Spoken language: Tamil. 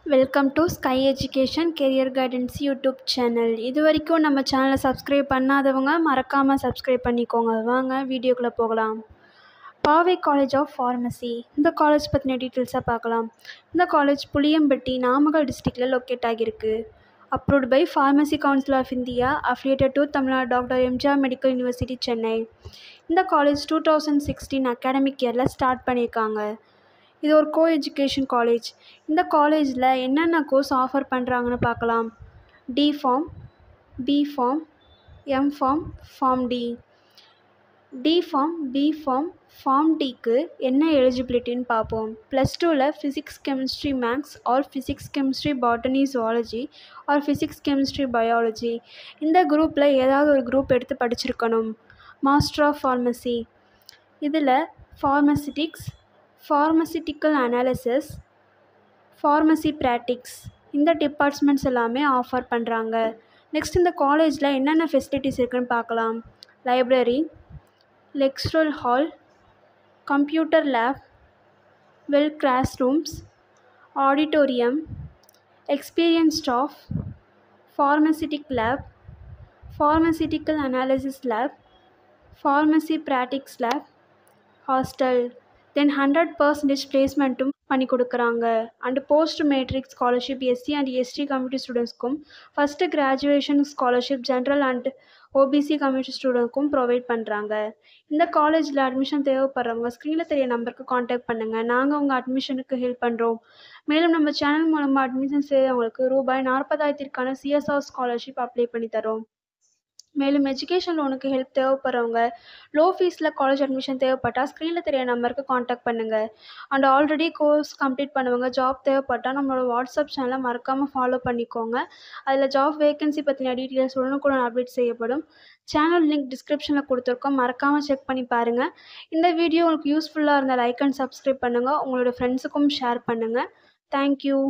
Welcome to sky education career guidance YouTube channel. இது வரைக்கும் நம்ம சேனலை சப்ஸ்கிரைப் பண்ணாதவங்க மறக்காமல் சப்ஸ்கிரைப் பண்ணிக்கோங்க. வாங்க வீடியோக்குள்ளே போகலாம். பாவை காலேஜ் ஆஃப் ஃபார்மசி, இந்த காலேஜ் பற்றின டீட்டெயில்ஸாக பார்க்கலாம். இந்த காலேஜ் புளியம்பட்டி, நாமக்கல் டிஸ்ட்ரிக்டில் லொக்கேட் ஆகியிருக்கு. Approved by pharmacy council of India, affiliated to Tamil Nadu doctor MGR medical university, Chennai. இந்த காலேஜ் 2016 அகாடமிக் இயரில் ஸ்டார்ட் பண்ணியிருக்காங்க. இது ஒரு கோ எஜுகேஷன் காலேஜ். இந்த காலேஜில் என்னென்ன கோர்ஸ் ஆஃபர் பண்ணுறாங்கன்னு பார்க்கலாம். D Pharm, B Pharm, M Pharm, Pharm D. D Pharm, B Pharm, Pharm டிக்கு என்ன எலிஜிபிலிட்டின்னு பார்ப்போம். +2ல் physics chemistry maths or physics chemistry botany zoology or physics chemistry biology, இந்த குரூப்பில் ஏதாவது ஒரு குரூப் எடுத்து படிச்சிருக்கணும். மாஸ்டர் ஆஃப் ஃபார்மசி, இதில் pharmaceutics, pharmaceutical analysis, pharmacy practice, இந்த டிபார்ட்மெண்ட்ஸ் எல்லாமே ஆஃபர் பண்ணுறாங்க. நெக்ஸ்ட் இந்த காலேஜில் என்னென்ன ஃபெசிலிட்டிஸ் இருக்குதுன்னு பார்க்கலாம். Library, lecture hall, computer lab, well class rooms, auditorium, experience staff, pharmaceutic lab, pharmaceutical analysis lab, pharmacy practice lab, hostel, then 100% பிளேஸ்மெண்ட்டும் பண்ணி கொடுக்குறாங்க. And post matric scholarship SC and ST community ஸ்டூடெண்ட்ஸ்க்கும், first graduation scholarship general and OBC community ஸ்டூடெண்ட்ஸ்க்கும் ப்ரொவைட் பண்ணுறாங்க. இந்த காலேஜில் அட்மிஷன் தேவைப்படுறவங்க ஸ்க்ரீனில் தெரிய நம்பருக்கு காண்டாக்ட் பண்ணுங்கள். நாங்கள் உங்கள் அட்மிஷனுக்கு ஹெல்ப் பண்ணுறோம். மேலும் நம்ம சேனல் மூலமாக அட்மிஷன் செய்கிறவங்களுக்கு ₹40,000க்கான சிஎஸ்ஆர் ஸ்காலர்ஷிப் அப்ளை பண்ணி தரோம். மேலும் எஜுகேஷன் லோனுக்கு ஹெல்ப் தேவைப்படுறவங்க, லோ ஃபீஸில் காலேஜ் அட்மிஷன் தேவைப்பட்டால் ஸ்க்ரீனில் தெரிய நம்பருக்கு காண்டாக்ட் பண்ணுங்கள். அண்ட் ஆல்ரெடி கோர்ஸ் கம்ப்ளீட் பண்ணுவங்க ஜாப் தேவைப்பட்டால் நம்மளோட வாட்ஸ்அப் சேனலை மறக்காமல் ஃபாலோ பண்ணிக்கோங்க. அதில் ஜாப் வேகன்சி பற்றின டீட்டெயில்ஸ் உடனுக்குடன் அப்டேட் செய்யப்படும். சேனல் லிங்க் டிஸ்கிரிப்ஷனில் கொடுத்துருக்கோம், மறக்காமல் செக் பண்ணி பாருங்கள். இந்த வீடியோ உங்களுக்கு யூஸ்ஃபுல்லாக இருந்தால் லைக் அண்ட் சப்ஸ்கிரைப் பண்ணுங்கள். உங்களோட ஃப்ரெண்ட்ஸுக்கும் ஷேர் பண்ணுங்கள். தேங்க்யூ.